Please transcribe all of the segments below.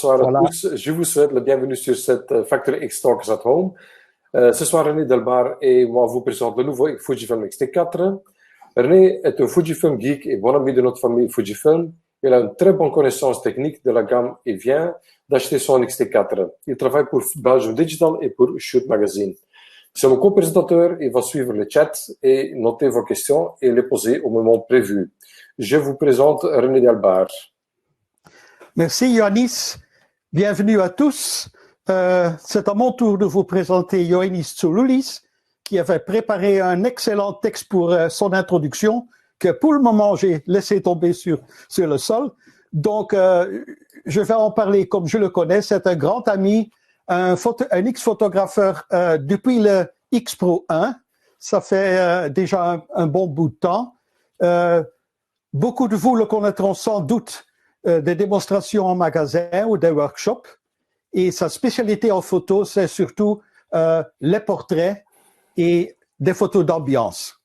Bonsoir à tous, je vous souhaite la bienvenue sur cette Factory X Talks at Home. Ce soir, René Delbar et moi vous présente le nouveau Fujifilm X-T4. René est un Fujifilm geek et bon ami de notre famille Fujifilm. Il a une très bonne connaissance technique de la gamme et vient d'acheter son X-T4. Il travaille pour Belgium Digital et pour Shoot Magazine. C'est mon co-présentateur, il va suivre le chat et noter vos questions et les poser au moment prévu. Je vous présente René Delbar. Merci Ioannis. Bienvenue à tous. C'est à mon tour de vous présenter Ioannis Tsouloulis, qui avait préparé un excellent texte pour son introduction, que pour le moment j'ai laissé tomber sur le sol. Donc, je vais en parler comme je le connais. C'est un grand ami, un X-photographeur depuis le X Pro 1. Ça fait déjà un bon bout de temps. Beaucoup de vous le connaîtront sans doute des démonstrations en magasin ou des workshops. Et sa spécialité en photo, c'est surtout les portraits et des photos d'ambiance.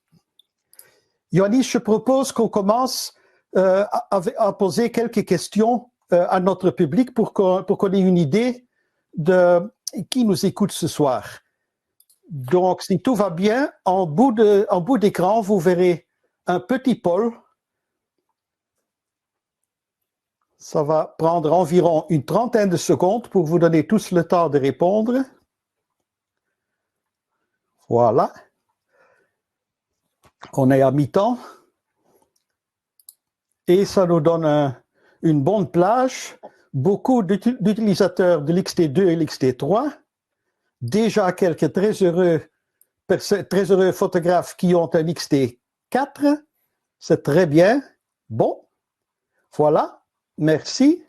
Ioannis, je propose qu'on commence à poser quelques questions à notre public pour qu'on ait une idée de qui nous écoute ce soir. Donc, si tout va bien, en bout d'écran, vous verrez un petit poll. Ça va prendre environ une trentaine de secondes pour vous donner tous le temps de répondre. Voilà. On est à mi-temps. Et ça nous donne une bonne plage. Beaucoup d'utilisateurs de l'XT2 et l'XT3. Déjà quelques très heureux photographes qui ont un XT4. C'est très bien. Bon. Voilà. Merci.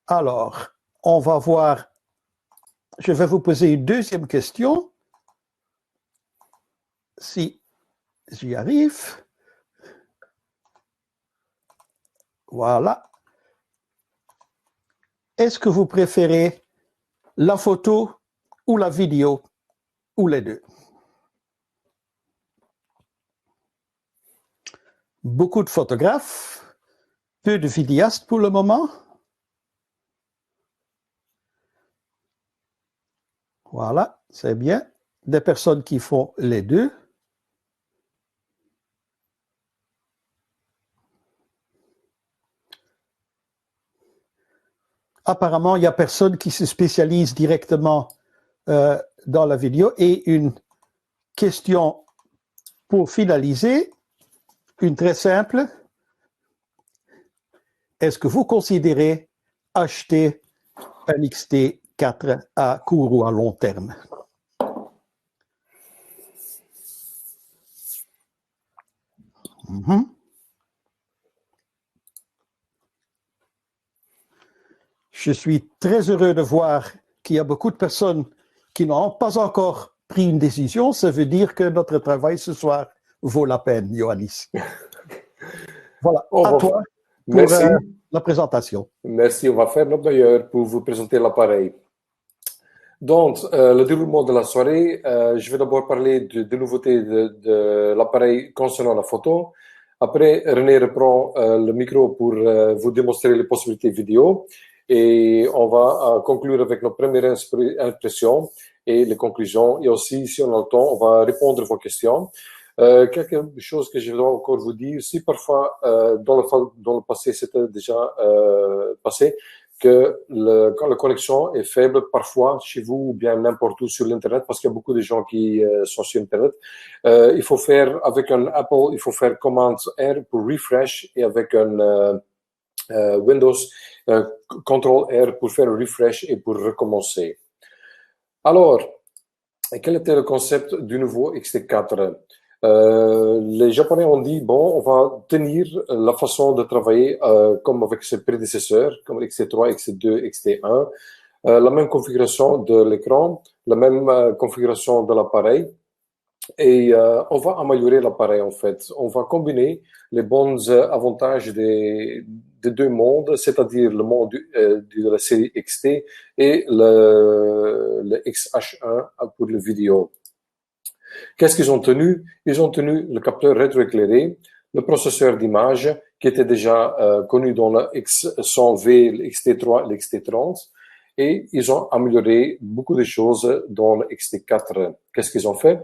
Alors, on va voir. Je vais vous poser une deuxième question. Si j'y arrive. Voilà. Est-ce que vous préférez la photo ou la vidéo ou les deux? Beaucoup de photographes. Peu de vidéastes pour le moment. Voilà, c'est bien. Des personnes qui font les deux. Apparemment, il n'y a personne qui se spécialise directement dans la vidéo. Et une question pour finaliser, une très simple. Est-ce que vous considérez acheter un XT4 à court ou à long terme? Je suis très heureux de voir qu'il y a beaucoup de personnes qui n'ont pas encore pris une décision. Ça veut dire que notre travail ce soir vaut la peine, Ioannis. Voilà, à toi. Merci. La présentation. Merci, on va faire notre meilleur pour vous présenter l'appareil. Donc, le déroulement de la soirée, je vais d'abord parler des nouveautés de l'appareil concernant la photo. Après, René reprend le micro pour vous démontrer les possibilités vidéo et on va conclure avec nos premières impressions et les conclusions. Et aussi, si on a le temps, on va répondre à vos questions. Quelque chose que je dois encore vous dire, si parfois dans le passé, c'était déjà passé, que quand la connexion est faible, parfois chez vous ou bien n'importe où sur l'Internet, parce qu'il y a beaucoup de gens qui sont sur Internet, il faut faire avec un Apple, il faut faire commande R pour refresh et avec un Windows, contrôle R pour faire refresh et pour recommencer. Alors, quel était le concept du nouveau XT4? Les Japonais ont dit, bon, on va tenir la façon de travailler comme avec ses prédécesseurs, comme XT3, XT2, XT1, la même configuration de l'écran, la même configuration de l'appareil, et on va améliorer l'appareil en fait. On va combiner les bons avantages des deux mondes, c'est-à-dire le monde de la série XT et le XH1 pour le vidéo. Qu'est-ce qu'ils ont tenu? Ils ont tenu le capteur rétroéclairé, le processeur d'image qui était déjà connu dans le X100V, le XT3 et le XT30, et ils ont amélioré beaucoup de choses dans le XT4. Qu'est-ce qu'ils ont fait?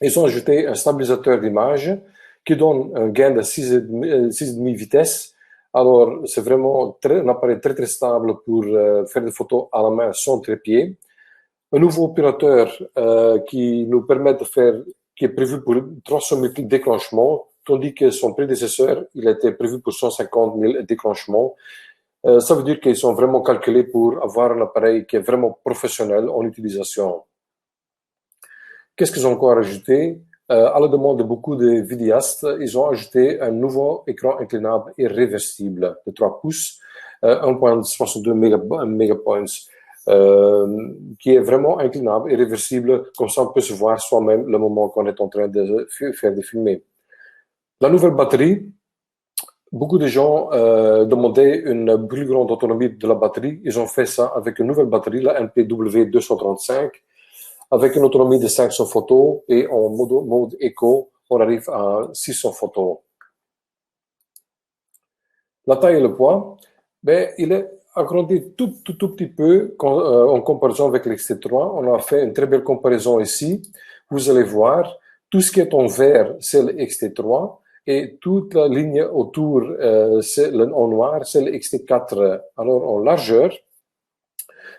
Ils ont ajouté un stabilisateur d'image qui donne un gain de 6,5 vitesses. Alors, c'est vraiment un appareil très, très stable pour faire des photos à la main sans trépied. Un nouveau opérateur qui nous permet de faire, qui est prévu pour 300 000 déclenchements, tandis que son prédécesseur, il était prévu pour 150 000 déclenchements. Ça veut dire qu'ils sont vraiment calculés pour avoir un appareil qui est vraiment professionnel en utilisation. Qu'est-ce qu'ils ont encore ajouté? À la demande de beaucoup de vidéastes, ils ont ajouté un nouveau écran inclinable et réversible de 3 pouces, 1.62 mégapoints, qui est vraiment inclinable et réversible, comme ça on peut se voir soi-même le moment qu'on est en train de faire des filmer. La nouvelle batterie, beaucoup de gens demandaient une plus grande autonomie de la batterie. Ils ont fait ça avec une nouvelle batterie, la MPW235, avec une autonomie de 500 photos et en mode éco, on arrive à 600 photos. La taille et le poids, ben, il est agrandi tout petit peu en comparaison avec l'XT3. On a fait une très belle comparaison ici. Vous allez voir, tout ce qui est en vert, c'est le XT3 et toute la ligne autour, en noir, c'est le XT4. Alors, en largeur,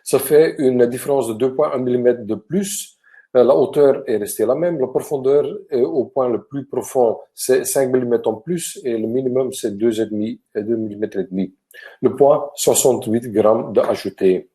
ça fait une différence de 2,1 mm de plus. La hauteur est restée la même. La profondeur au point le plus profond, c'est 5 mm en plus et le minimum, c'est 2,5 mm. Le poids, 68 grammes d'ajouté.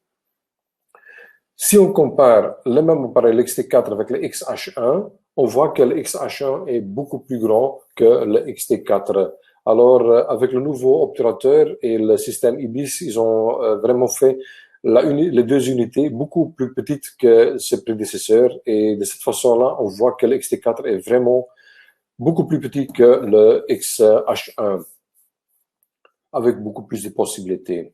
Si on compare le même appareil, l'XT4 avec le XH1, on voit que le XH1 est beaucoup plus grand que le XT4. Alors, avec le nouveau obturateur et le système IBIS, ils ont vraiment fait les deux unités beaucoup plus petites que ses prédécesseurs. Et de cette façon-là, on voit que le XT4 est vraiment beaucoup plus petit que le XH1, avec beaucoup plus de possibilités.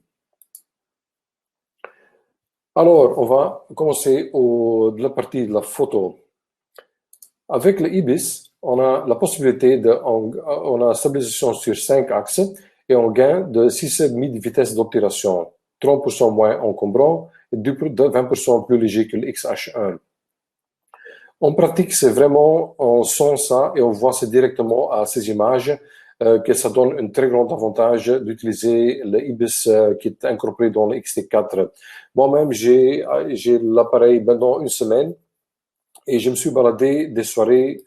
Alors, on va commencer de la partie de la photo. Avec le IBIS, on a la possibilité on a stabilisation sur 5 axes et on gagne de 6,5 de vitesse d'obturation, 30% moins encombrant et 20% plus léger que le XH1. En pratique, c'est vraiment, on sent ça et on voit ça directement à ces images que ça donne un très grand avantage d'utiliser le IBIS qui est incorporé dans le XT4. Moi-même, j'ai l'appareil pendant une semaine et je me suis baladé des soirées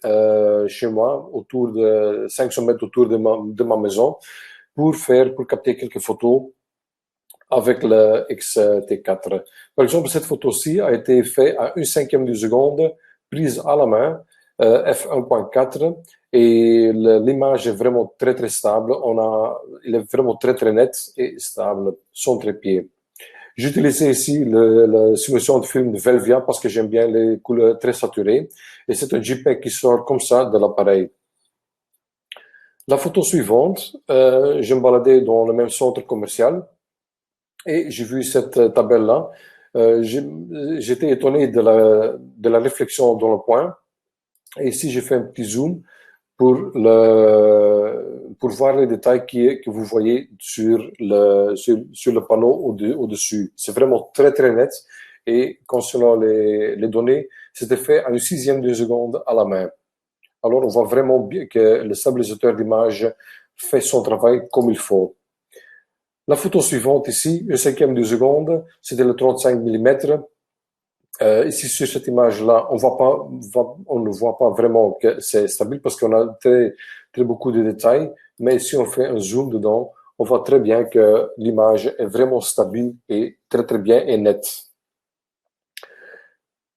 chez moi, autour de 500 mètres autour de ma maison, pour capter quelques photos avec le XT4. Par exemple, cette photo-ci a été faite à 1/5 de seconde, prise à la main, f1.4, et l'image est vraiment très très stable. Il est vraiment très très net et stable, sans trépied. J'ai utilisé ici la simulation de film de Velvia parce que j'aime bien les couleurs très saturées. Et c'est un JPEG qui sort comme ça de l'appareil. La photo suivante, je me baladais dans le même centre commercial et j'ai vu cette tabelle-là. J'étais étonné de la réflexion dans le point. Et ici, j'ai fait un petit zoom pour voir les détails que vous voyez sur le panneau au-dessus. C'est vraiment très, très net. Et concernant les données, c'était fait à une sixième de seconde à la main. Alors, on voit vraiment bien que le stabilisateur d'image fait son travail comme il faut. La photo suivante ici, une cinquième de seconde, c'était le 35 mm. Ici, sur cette image-là, on ne voit pas vraiment que c'est stable parce qu'on a très, très beaucoup de détails. Mais si on fait un zoom dedans, on voit très bien que l'image est vraiment stable et très, très bien et nette.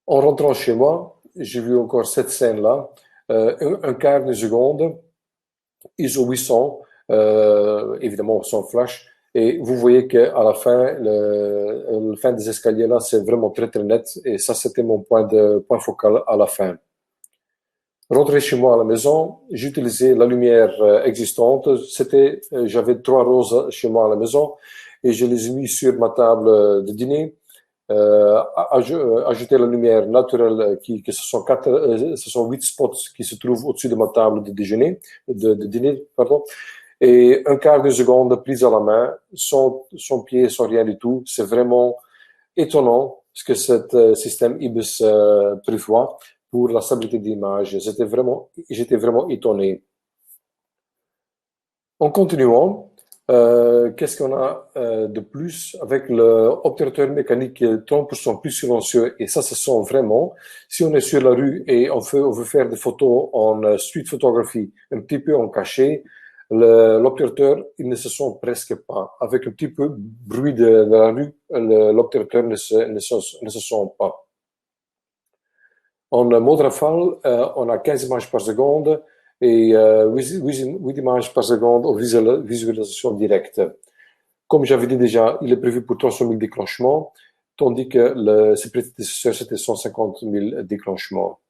En rentrant chez moi, j'ai vu encore cette scène-là, un quart de seconde, ISO 800, évidemment sans flash, et vous voyez qu'à la fin, le fin des escaliers là, c'est vraiment très très net, et ça c'était mon point focal à la fin. Rentré chez moi à la maison, j'utilisais la lumière existante. J'avais 3 roses chez moi à la maison, et je les ai mis sur ma table de dîner. Ajouter la lumière naturelle ce sont 8 spots qui se trouvent au-dessus de ma table de dîner, pardon, et un quart de seconde prise à la main, sans pied, sans rien du tout. C'est vraiment étonnant ce que ce système IBIS prévoit pour la stabilité d'image. J'étais vraiment étonné. En continuant, qu'est-ce qu'on a de plus avec l'obturateur mécanique qui est 30% plus silencieux, et ça se sent vraiment. Si on est sur la rue et on veut faire des photos en street photography, un petit peu en cachet, l'obturateur, il ne se sent presque pas. Avec un petit peu de bruit de la rue, l'obturateur ne se sent pas. En mode rafale, on a 15 images par seconde et 8 images par seconde en visualisation directe. Comme j'avais dit déjà, il est prévu pour 300 000 déclenchements, tandis que ses prédécesseurs, c'était 150 000 déclenchements.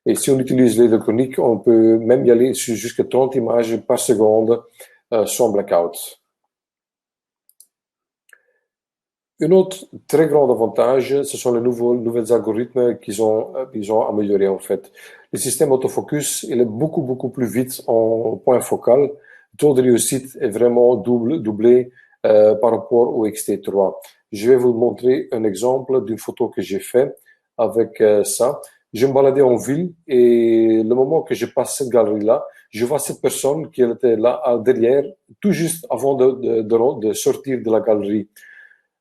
Et si on utilise l'électronique, on peut même y aller jusqu'à 30 images par seconde sans blackout. Un autre très grand avantage, ce sont les nouveaux algorithmes qu'ils ont améliorés en fait. Le système autofocus, il est beaucoup plus vite en point focal. Le taux de réussite est vraiment doublé par rapport au X-T3. Je vais vous montrer un exemple d'une photo que j'ai fait avec ça. Je me baladais en ville et le moment que je passe cette galerie-là, je vois cette personne qui était là derrière, tout juste avant de sortir de la galerie.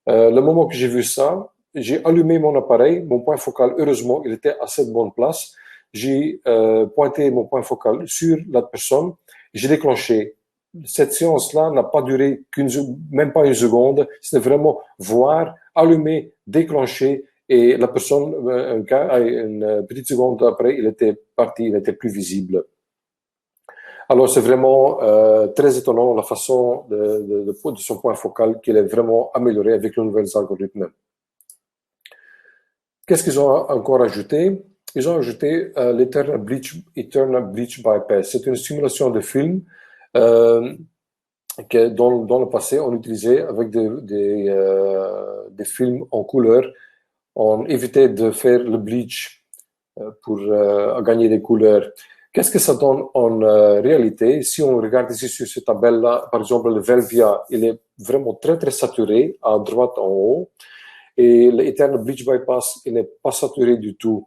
Le moment que j'ai vu ça, j'ai allumé mon appareil, mon point focal, heureusement, il était à cette bonne place. J'ai pointé mon point focal sur la personne, j'ai déclenché. Cette séance-là n'a pas duré même pas une seconde. C'était vraiment voir, allumer, déclencher, et la personne, une petite seconde après, il était parti, il n'était plus visible. Alors, c'est vraiment très étonnant la façon de son point focal qu'il est vraiment amélioré avec les nouveaux algorithmes. Qu'est-ce qu'ils ont encore ajouté? Ils ont ajouté l'Eternal Bleach Bypass. C'est une simulation de film que dans le passé, on utilisait avec des films en couleur. On évitait de faire le bleach pour gagner des couleurs. Qu'est-ce que ça donne en réalité? Si on regarde ici sur cette tabelle-là, par exemple, le Velvia, il est vraiment très saturé à droite en haut. Et l'Eternal Bleach Bypass, il n'est pas saturé du tout.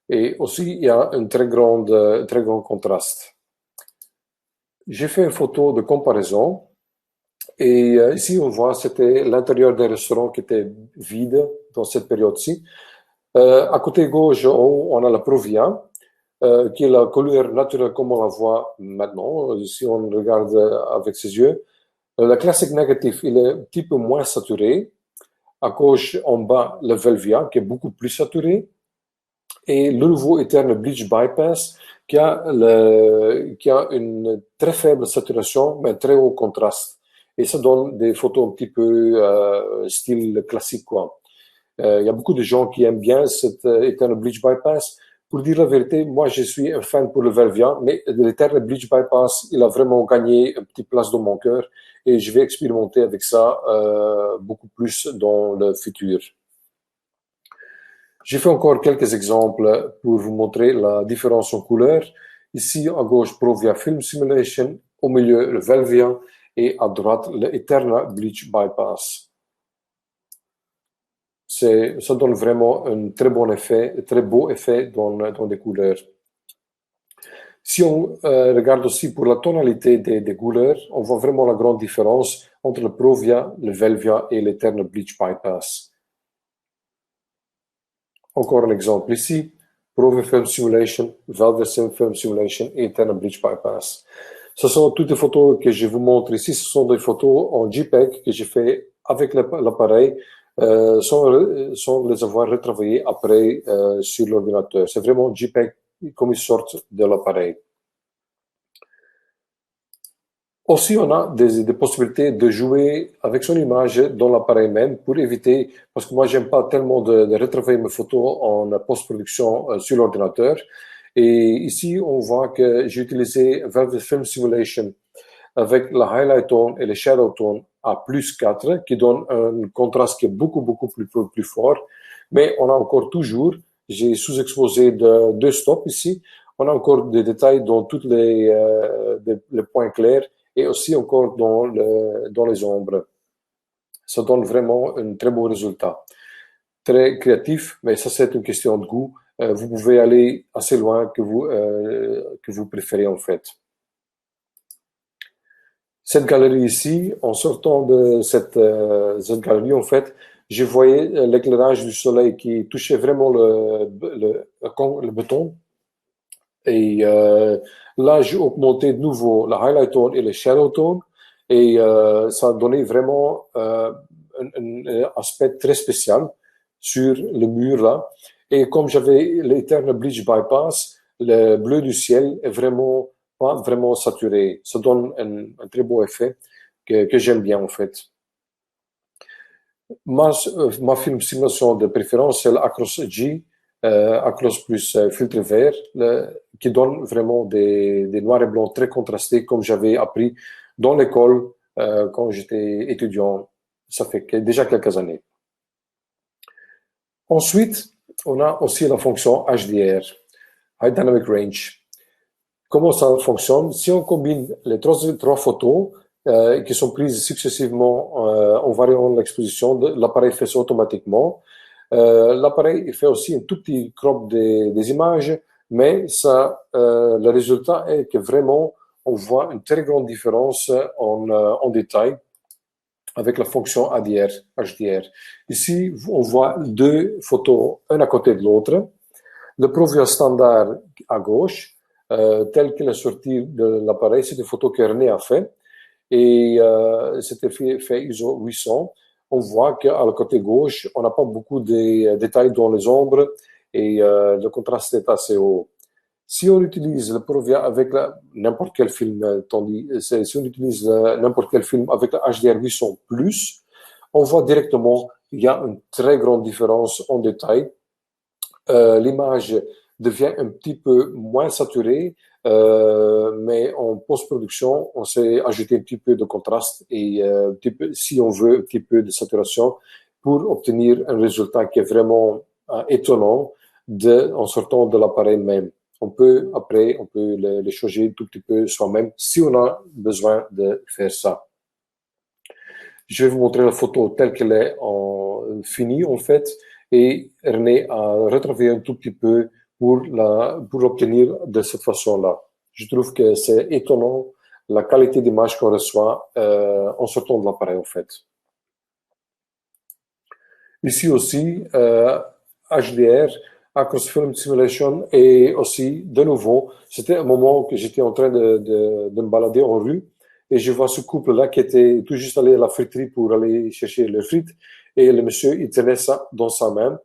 Et aussi, il y a un très grand contraste. J'ai fait une photo de comparaison. Et ici, on voit, c'était l'intérieur d'un restaurant qui était vide dans cette période-ci. À côté gauche, en haut, on a la Provia, qui est la couleur naturelle comme on la voit maintenant, si on regarde avec ses yeux. La Classic Negative, il est un petit peu moins saturé. À gauche, en bas, le Velvia, qui est beaucoup plus saturé. Et le nouveau Eternal Bleach Bypass, qui a une très faible saturation, mais très haut contraste. Et ça donne des photos un petit peu style classique, quoi. Il y a beaucoup de gens qui aiment bien cet Eternal Bleach Bypass. Pour dire la vérité, moi, je suis un fan pour le Velvia, mais l'Eternal Bleach Bypass, il a vraiment gagné une petite place dans mon cœur, et je vais expérimenter avec ça beaucoup plus dans le futur. J'ai fait encore quelques exemples pour vous montrer la différence en couleur. Ici, à gauche, Provia Film Simulation, au milieu, le Velvia, et à droite, le Eterna Bleach Bypass. Ça donne vraiment un très bon effet, un très beau effet dans des couleurs. Si on regarde aussi pour la tonalité des couleurs, on voit vraiment la grande différence entre le Provia, le Velvia et l'Eterna Bleach Bypass. Encore un exemple ici, Provia Film Simulation, Velvia Film Simulation et Eterna Bleach Bypass. Ce sont toutes les photos que je vous montre ici, ce sont des photos en JPEG que j'ai fait avec l'appareil sans les avoir retravaillées après sur l'ordinateur. C'est vraiment JPEG comme ils sortent de l'appareil. Aussi, on a des possibilités de jouer avec son image dans l'appareil même pour éviter, parce que moi, j'aime pas tellement de retravailler mes photos en post-production sur l'ordinateur. Et ici, on voit que j'ai utilisé Velvet Film Simulation avec la Highlight Tone et le Shadow Tone à plus 4, qui donne un contraste qui est beaucoup plus fort. Mais on a encore toujours, j'ai sous-exposé de 2 stops ici, on a encore des détails dans tous les points clairs et aussi encore dans les ombres. Ça donne vraiment un très beau résultat. Très créatif, mais ça c'est une question de goût. Vous pouvez aller assez loin que vous préférez en fait. Cette galerie ici, en sortant de cette galerie, en fait, je voyais l'éclairage du soleil qui touchait vraiment le béton. Et là, j'ai augmenté de nouveau la highlight tone et le shadow tone. Et ça a donné vraiment un aspect très spécial sur le mur là. Et comme j'avais l'Eternal Bleach Bypass, le bleu du ciel est vraiment pas vraiment saturé. Ça donne un très beau effet que j'aime bien en fait. Ma film simulation de préférence, c'est l'Acros G, Acros plus filtre vert, qui donne vraiment des noirs et blancs très contrastés, comme j'avais appris dans l'école quand j'étais étudiant. Ça fait déjà quelques années. Ensuite, on a aussi la fonction HDR, High Dynamic Range. Comment ça fonctionne? Si on combine les trois photos qui sont prises successivement en variant l'exposition, l'appareil fait ça automatiquement. L'appareil fait aussi un tout petit crop des images, mais le résultat est que vraiment on voit une très grande différence en détail avec la fonction HDR. Ici, on voit 2 photos, un à côté de l'autre. Le Provia standard à gauche, tel qu'il est sorti de l'appareil, c'est une photo que René a fait. Et c'était fait ISO 800. On voit qu'à la côté gauche, on n'a pas beaucoup de détails dans les ombres et le contraste est assez haut. Si on utilise le Provia avec n'importe quel film, si on utilise n'importe quel film avec la HDR 800+, on voit directement qu'il y a une très grande différence en détail. L'image devient un petit peu moins saturée, mais en post-production, on s'est ajouté un petit peu de contraste et si on veut, un petit peu de saturation pour obtenir un résultat qui est vraiment étonnant en sortant de l'appareil même. On peut les changer un tout petit peu soi-même si on a besoin de faire ça. Je vais vous montrer la photo telle qu'elle est finie en fait. Et René a retravaillé un tout petit peu pour l'obtenir de cette façon-là. Je trouve que c'est étonnant la qualité d'image qu'on reçoit en sortant de l'appareil en fait. Ici aussi, HDR, Acros Film Simulation, et aussi, de nouveau, c'était un moment que j'étais en train de me balader en rue, et je vois ce couple-là qui était tout juste allé à la friterie pour aller chercher leurs frites, et le monsieur, il tenait ça dans sa main.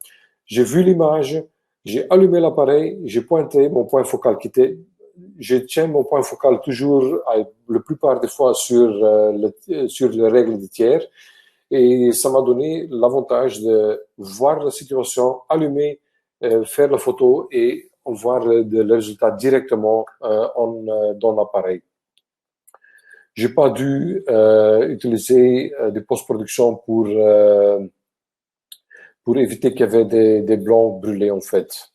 J'ai vu l'image, j'ai allumé l'appareil, j'ai pointé mon point focal je tiens mon point focal toujours, la plupart des fois, sur les règles du tiers, et ça m'a donné l'avantage de voir la situation, allumer, faire la photo et voir le résultat directement dans l'appareil. J'ai pas dû utiliser des post-production pour éviter qu'il y avait des blancs brûlés en fait.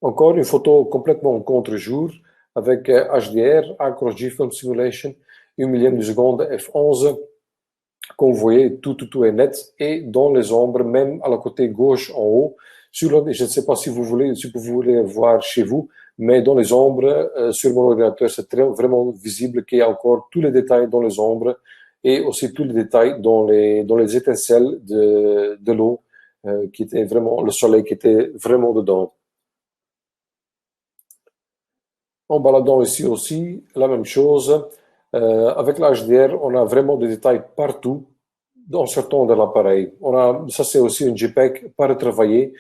Encore une photo complètement contre-jour avec HDR, Across G-Film Simulation, 1 millième de seconde f11. Comme vous voyez, tout est net. Et dans les ombres, même à la côté gauche en haut, je ne sais pas si vous voulez voir chez vous, mais dans les ombres, sur mon ordinateur, c'est vraiment visible qu'il y a encore tous les détails dans les ombres et aussi tous les détails dans les étincelles de l'eau, qui était vraiment, le soleil qui était vraiment dedans. En baladant ici aussi, la même chose. Avec l'HDR, on a vraiment des détails partout en sortant de l'appareil. Ça c'est aussi un JPEG pas retravaillé.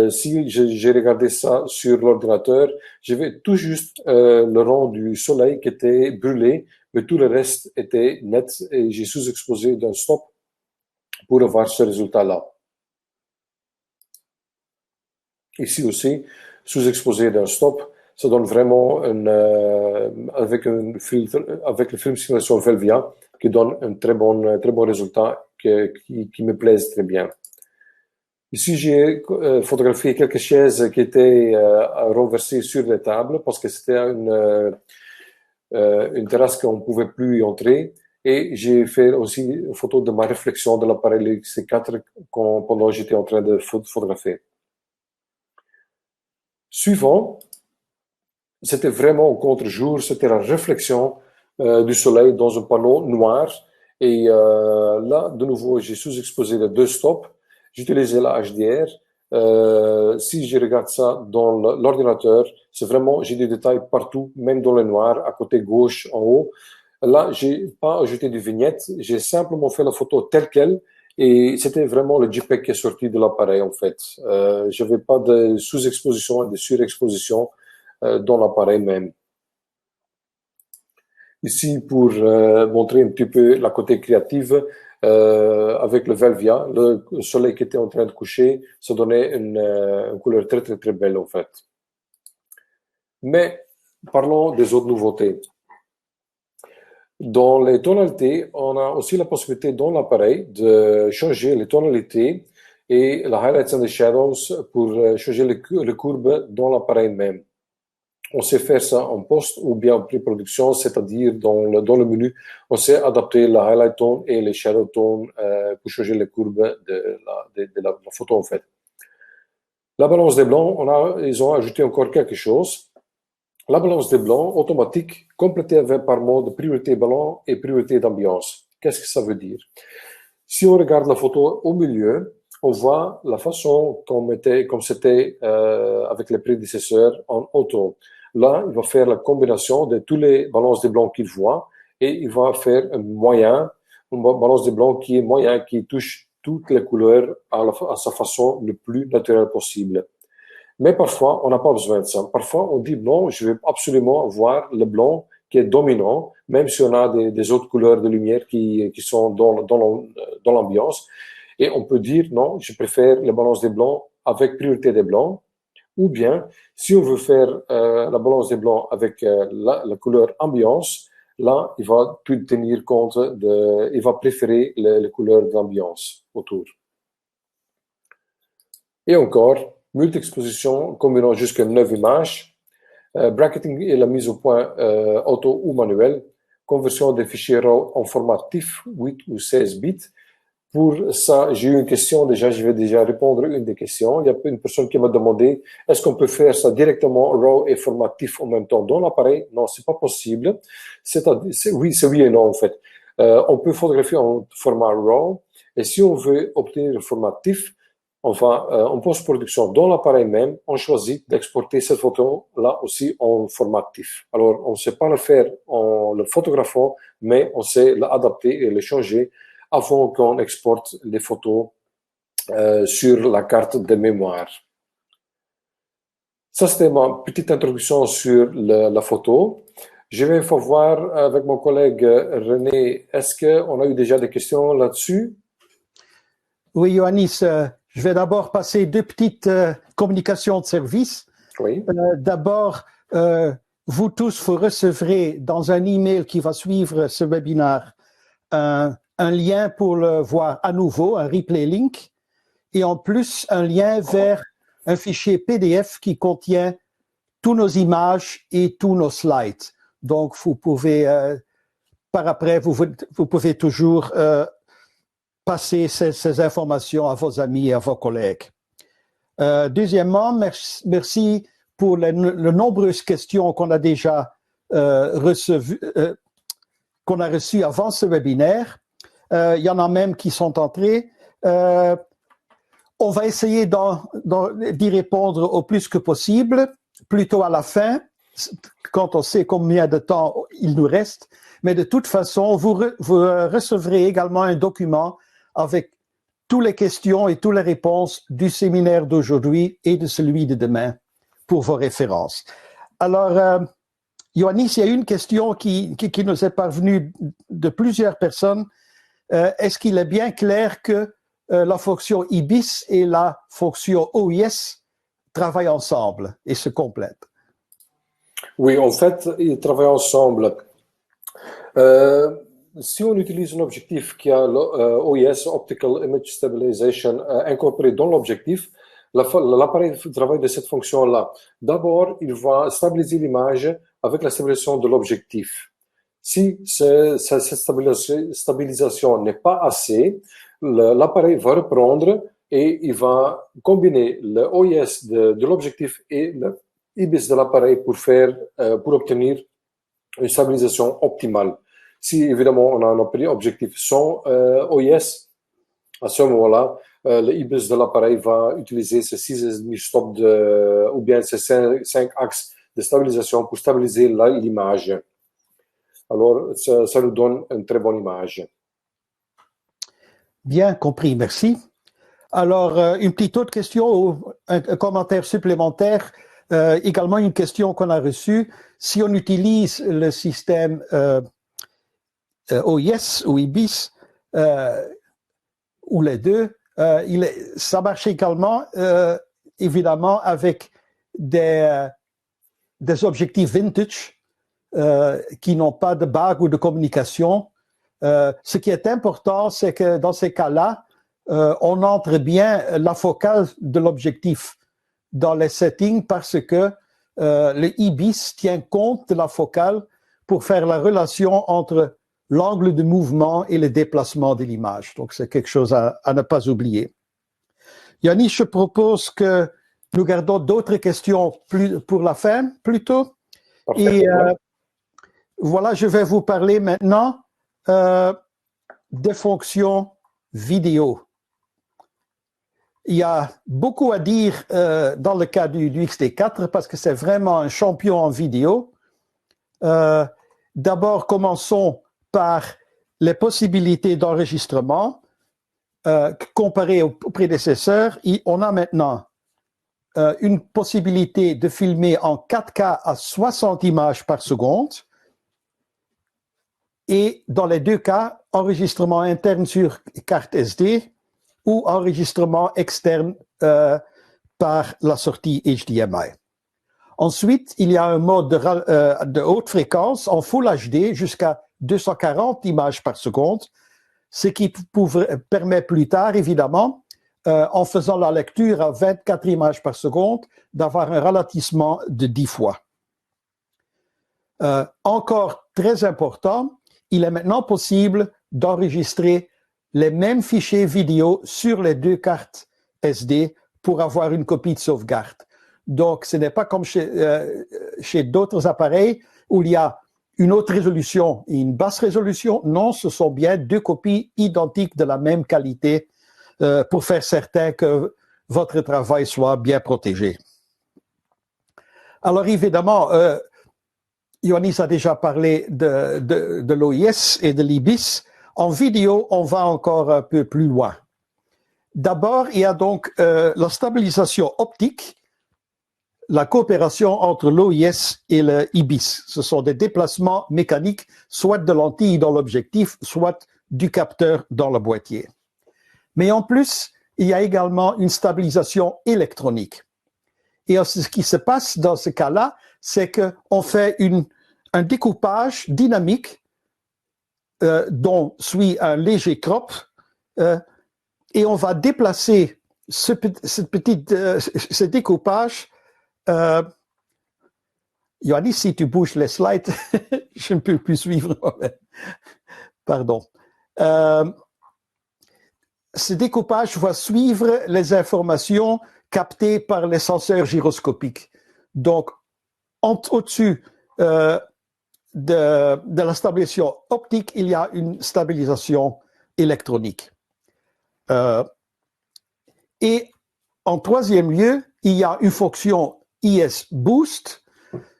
Si j'ai regardé ça sur l'ordinateur, j'avais tout juste le rang du soleil qui était brûlé, mais tout le reste était net et j'ai sous-exposé d'un stop pour avoir ce résultat-là. Ici aussi, sous-exposé d'un stop, ça donne vraiment avec le film simulation Velvia, qui donne un très bon résultat qui me plaise très bien. Ici, j'ai photographié quelques chaises qui étaient renversées sur les tables parce que c'était une terrasse qu'on ne pouvait plus y entrer. Et j'ai fait aussi une photo de ma réflexion de l'appareil C4 pendant que j'étais en train de photographier. Suivant, c'était vraiment au contre-jour, c'était la réflexion du soleil dans un panneau noir. Et là, de nouveau, j'ai sous-exposé les deux stops. J'utilisais la HDR. Si je regarde ça dans l'ordinateur, c'est vraiment, j'ai des détails partout, même dans le noir, à côté gauche, en haut. Là, j'ai pas ajouté de vignette, j'ai simplement fait la photo telle quelle. Et c'était vraiment le JPEG qui est sorti de l'appareil, en fait. Je n'avais pas de sous-exposition et de surexposition dans l'appareil même. Ici, pour montrer un petit peu la côté créative, avec le Velvia, le soleil qui était en train de coucher, ça donnait une couleur très belle, en fait. Mais parlons des autres nouveautés. Dans les tonalités, on a aussi la possibilité dans l'appareil de changer les tonalités et la highlights and the shadows pour changer les courbes dans l'appareil même. On sait faire ça en post ou bien en pré-production, c'est-à-dire dans le menu, on sait adapter la highlight tone et les shadow tone pour changer les courbes de la photo en fait. La balance des blancs, ils ont ajouté encore quelque chose. La balance des blancs automatique complétée par mode priorité blanc et priorité d'ambiance. Qu'est-ce que ça veut dire? Si on regarde la photo au milieu, on voit la façon comme c'était avec les prédécesseurs en auto. Là, il va faire la combinaison de tous les balances des blancs qu'il voit et il va faire une balance des blancs qui est moyen, qui touche toutes les couleurs à sa façon le plus naturelle possible. Mais parfois, on n'a pas besoin de ça. Parfois, on dit non, je veux absolument avoir le blanc qui est dominant, même si on a des autres couleurs de lumière qui sont dans l'ambiance. Et on peut dire non, je préfère la balance des blancs avec priorité des blancs. Ou bien, si on veut faire la balance des blancs avec la couleur ambiance, là, il va tout tenir compte il va préférer les couleurs d'ambiance autour. Et encore, multi-exposition combinant jusqu'à 9 images, bracketing et la mise au point auto ou manuel, conversion des fichiers RAW en format TIFF 8 ou 16 bits. Pour ça, j'ai eu une question, je vais déjà répondre à une des questions. Il y a une personne qui m'a demandé, est-ce qu'on peut faire ça directement RAW et format TIFF en même temps dans l'appareil? Non, c'est pas possible. Oui, c'est oui et non, en fait. On peut photographier en format RAW, et si on veut obtenir le format TIFF, on va en post-production dans l'appareil même, on choisit d'exporter cette photo-là aussi en format TIFF. Alors, on ne sait pas le faire en le photographiant, mais on sait l'adapter et le changer avant qu'on exporte les photos sur la carte de mémoire. Ça, c'était ma petite introduction sur la photo. Je vais voir avec mon collègue René, est-ce qu'on a eu déjà des questions là-dessus? Oui, Ioannis, je vais d'abord passer deux petites communications de service. Oui. D'abord, vous tous, vous recevrez dans un email qui va suivre ce webinaire un lien pour le voir à nouveau, un replay link. et en plus un lien vers un fichier PDF qui contient toutes nos images et tous nos slides. Donc, vous pouvez, par après, vous pouvez toujours passer ces informations à vos amis et à vos collègues. Deuxièmement, merci pour les nombreuses questions qu'on a déjà reçues avant ce webinaire. Il y en a même qui sont entrées. On va essayer d'y répondre au plus que possible, plutôt à la fin, quand on sait combien de temps il nous reste. Mais de toute façon, vous recevrez également un document avec toutes les questions et toutes les réponses du séminaire d'aujourd'hui et de celui de demain pour vos références. Alors, Ioannis, il y a une question qui nous est parvenue de plusieurs personnes. Est-ce qu'il est bien clair que la fonction IBIS et la fonction OIS travaillent ensemble et se complètent? Oui, en fait, ils travaillent ensemble. Si on utilise un objectif qui a l'OIS, Optical Image Stabilization, incorporé dans l'objectif, l'appareil travaille de cette fonction-là. D'abord, il va stabiliser l'image avec la stabilisation de l'objectif. Si cette stabilisation n'est pas assez, l'appareil va reprendre et il va combiner le OIS de l'objectif et le IBIS de l'appareil pour obtenir une stabilisation optimale. Si évidemment on a un objectif sans OIS, à ce moment-là, le IBIS de l'appareil va utiliser ces 6,5 stops ou bien ces 5 axes de stabilisation pour stabiliser l'image. Alors, ça nous donne une très bonne image. Bien compris, merci. Alors, une petite autre question ou un commentaire supplémentaire. Également une question qu'on a reçue. Si on utilise le système OIS ou IBIS, ou les deux, ça marche également, évidemment, avec des objectifs vintage qui n'ont pas de bague ou de communication. Ce qui est important, c'est que dans ces cas-là, on entre bien la focale de l'objectif dans les settings parce que le IBIS tient compte de la focale pour faire la relation entre l'angle de mouvement et le déplacement de l'image. Donc, c'est quelque chose à ne pas oublier. Yannis, je propose que nous gardons d'autres questions pour la fin, plutôt. Et voilà, je vais vous parler maintenant des fonctions vidéo. Il y a beaucoup à dire dans le cas du XT4 parce que c'est vraiment un champion en vidéo. D'abord, commençons par les possibilités d'enregistrement comparées aux prédécesseurs. On a maintenant une possibilité de filmer en 4K à 60 images par seconde. Et dans les deux cas, enregistrement interne sur carte SD ou enregistrement externe par la sortie HDMI. Ensuite, il y a un mode de haute fréquence en Full HD jusqu'à 240 images par seconde, ce qui permet plus tard, évidemment, en faisant la lecture à 24 images par seconde, d'avoir un ralentissement de 10 fois. Encore très important, il est maintenant possible d'enregistrer les mêmes fichiers vidéo sur les deux cartes SD pour avoir une copie de sauvegarde. Donc, ce n'est pas comme chez d'autres appareils où il y a une haute résolution et une basse résolution. Non, ce sont bien deux copies identiques de la même qualité pour faire certain que votre travail soit bien protégé. Alors, évidemment, Ioannis a déjà parlé de l'OIS et de l'IBIS. En vidéo, on va encore un peu plus loin. D'abord, il y a donc la stabilisation optique, la coopération entre l'OIS et le IBIS. Ce sont des déplacements mécaniques, soit de lentilles dans l'objectif, soit du capteur dans le boîtier. Mais en plus, il y a également une stabilisation électronique. Et ce qui se passe dans ce cas-là, c'est qu'on fait un découpage dynamique dont suit un léger crop et on va déplacer ce découpage, Yoannis, si tu bouges les slides, je ne peux plus suivre. Pardon. Ce découpage va suivre les informations captées par les senseurs gyroscopiques. Donc, au-dessus de la stabilisation optique, il y a une stabilisation électronique. Et en troisième lieu, il y a une fonction IS Boost,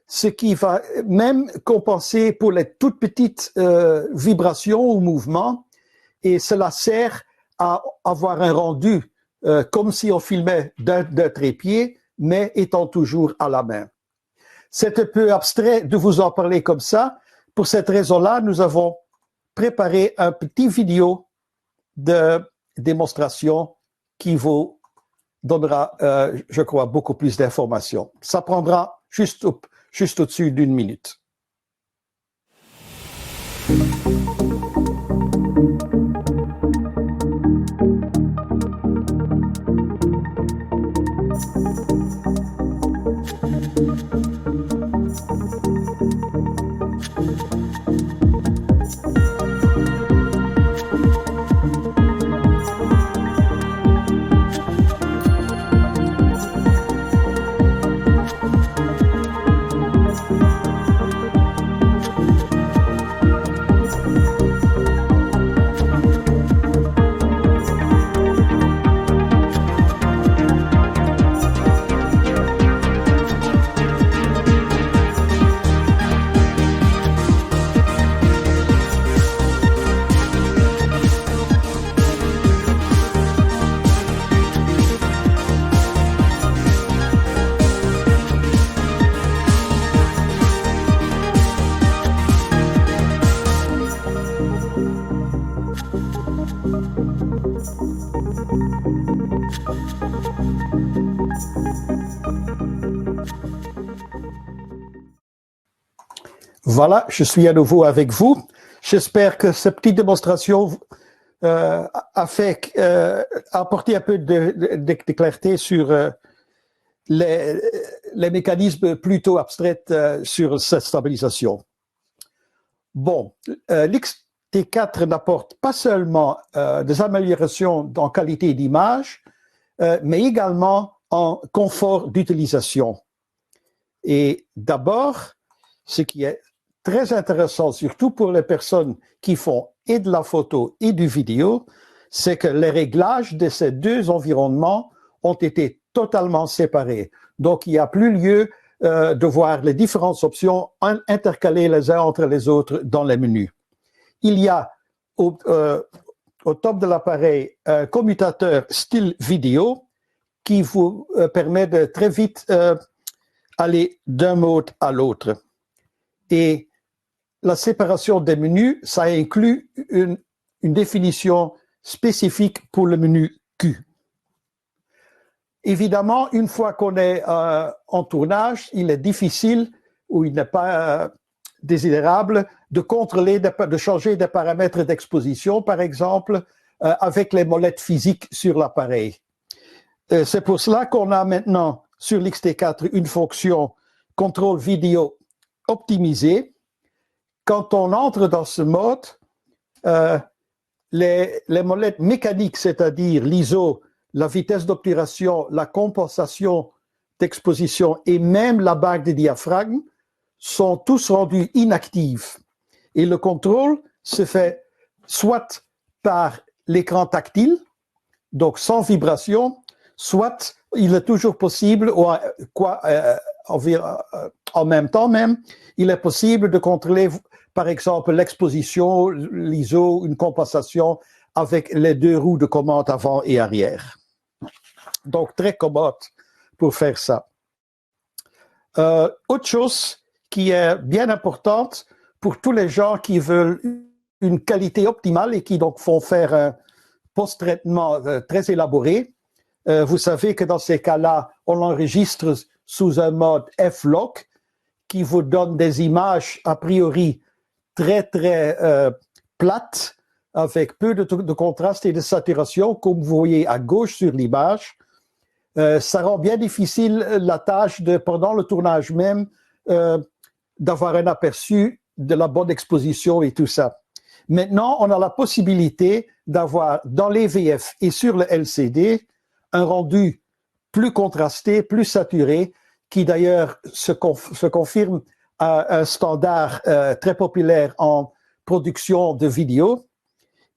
ce qui va même compenser pour les toutes petites vibrations ou mouvements, et cela sert à avoir un rendu comme si on filmait d'un trépied, mais étant toujours à la main. C'est un peu abstrait de vous en parler comme ça. Pour cette raison-là, nous avons préparé un petit vidéo de démonstration qui vous donnera, je crois, beaucoup plus d'informations. Ça prendra juste au-dessus d'une minute. Voilà, je suis à nouveau avec vous. J'espère que cette petite démonstration a apporté un peu de clarté sur les mécanismes plutôt abstraits sur cette stabilisation. Bon, l'XT4 n'apporte pas seulement des améliorations en qualité d'image, mais également en confort d'utilisation. Et d'abord, ce qui est très intéressant, surtout pour les personnes qui font et de la photo et du vidéo, c'est que les réglages de ces deux environnements ont été totalement séparés. Donc, il n'y a plus lieu de voir les différentes options intercalées les uns entre les autres dans les menus. Il y a au top de l'appareil un commutateur style vidéo qui vous permet de très vite aller d'un mode à l'autre. Et la séparation des menus, ça inclut une définition spécifique pour le menu Q. Évidemment, une fois qu'on est en tournage, il est difficile ou il n'est pas désirable de contrôler, de changer des paramètres d'exposition, par exemple, avec les molettes physiques sur l'appareil. C'est pour cela qu'on a maintenant sur l'XT4 une fonction contrôle vidéo optimisée. Quand on entre dans ce mode, les molettes mécaniques, c'est-à-dire l'ISO, la vitesse d'obturation, la compensation d'exposition et même la bague de diaphragme sont tous rendus inactifs. Et le contrôle se fait soit par l'écran tactile, donc sans vibration, soit il est toujours possible, en même temps même, il est possible de contrôler, par exemple, l'exposition, l'ISO, une compensation avec les deux roues de commande avant et arrière. Donc, très commode pour faire ça. Autre chose qui est bien importante pour tous les gens qui veulent une qualité optimale et qui donc font faire un post-traitement très élaboré, vous savez que dans ces cas-là, on l'enregistre sous un mode F-Lock qui vous donne des images a priori très plates, avec peu de contraste et de saturation, comme vous voyez à gauche sur l'image. Ça rend bien difficile la tâche de, pendant le tournage même, d'avoir un aperçu de la bonne exposition et tout ça. Maintenant, on a la possibilité d'avoir dans les VF et sur le LCD un rendu plus contrasté, plus saturé, qui d'ailleurs se confirme à un standard très populaire en production de vidéos.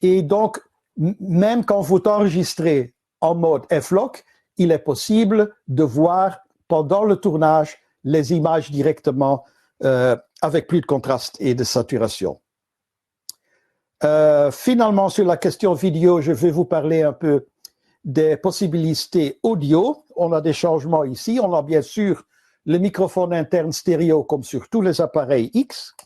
Et donc, même quand vous enregistrez en mode F-Log, il est possible de voir pendant le tournage les images directement avec plus de contraste et de saturation. Finalement, sur la question vidéo, je vais vous parler un peu des possibilités audio. On a des changements ici. On a bien sûr le microphone interne stéréo comme sur tous les appareils X.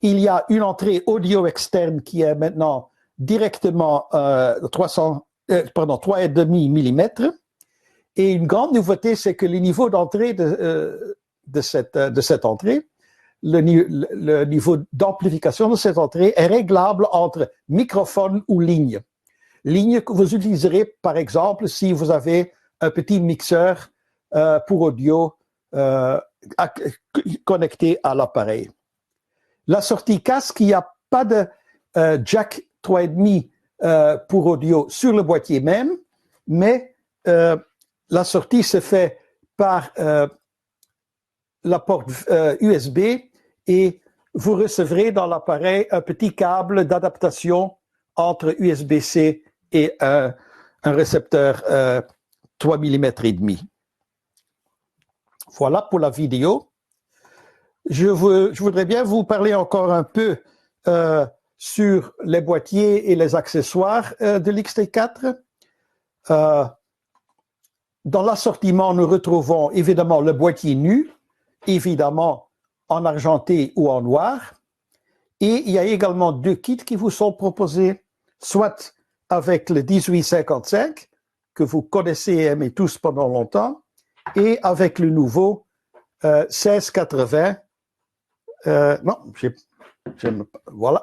Il y a une entrée audio externe qui est maintenant directement 3,5 mm. Et une grande nouveauté, c'est que le niveau d'entrée de cette entrée, le niveau d'amplification de cette entrée est réglable entre microphone ou ligne. Ligne que vous utiliserez, par exemple, si vous avez un petit mixeur pour audio connecté à l'appareil. La sortie casque, il n'y a pas de jack 3,5 pour audio sur le boîtier même, mais la sortie se fait par la porte USB et vous recevrez dans l'appareil un petit câble d'adaptation entre USB-C et un récepteur 3 mm et demi. Voilà pour la vidéo. Je voudrais bien vous parler encore un peu sur les boîtiers et les accessoires de l'XT4. Dans l'assortiment, nous retrouvons évidemment le boîtier nu, évidemment en argenté ou en noir. Et il y a également deux kits qui vous sont proposés, soit avec le 1855, que vous connaissez et aimez tous pendant longtemps, et avec le nouveau 1680. Voilà,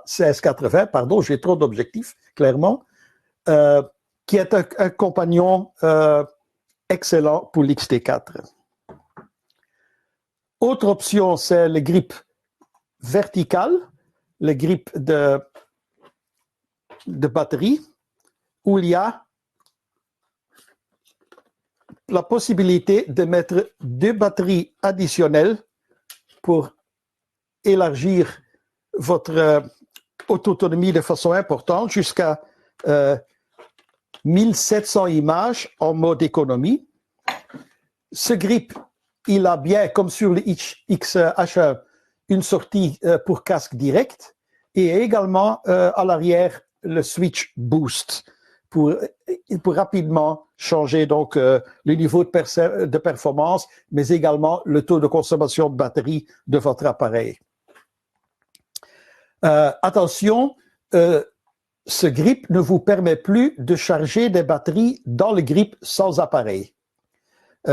1680, pardon, j'ai trop d'objectifs, clairement, qui est un compagnon excellent pour l'XT4. Autre option, c'est le grip vertical, le grip de batterie, où il y a la possibilité de mettre deux batteries additionnelles pour élargir votre autonomie de façon importante jusqu'à 1700 images en mode économie. Ce grip, il a bien, comme sur le XH1, une sortie pour casque direct et également à l'arrière le switch boost pour rapidement changer donc le niveau de performance, mais également le taux de consommation de batterie de votre appareil. Attention, ce grip ne vous permet plus de charger des batteries dans le grip sans appareil.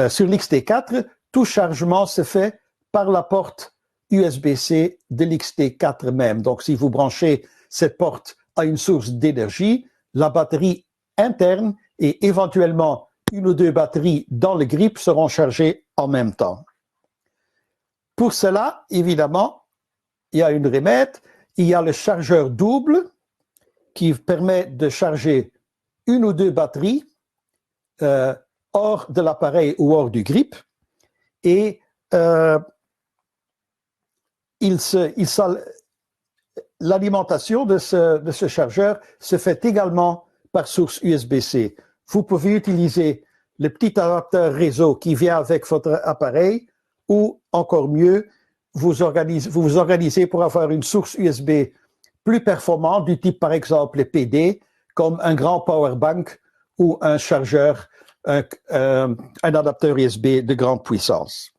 Sur l'XT4, tout chargement se fait par la porte USB-C de l'XT4 même. Donc, si vous branchez cette porte à une source d'énergie, la batterie interne et éventuellement une ou deux batteries dans le grip seront chargées en même temps. Pour cela, évidemment, il y a une remède. Il y a le chargeur double qui permet de charger une ou deux batteries hors de l'appareil ou hors du grip. Et l'alimentation de ce chargeur se fait également par source USB-C. Vous pouvez utiliser le petit adapteur réseau qui vient avec votre appareil ou, encore mieux, vous vous organisez pour avoir une source USB plus performante du type, par exemple, le PD, comme un grand power bank ou un chargeur, un adapteur USB de grande puissance.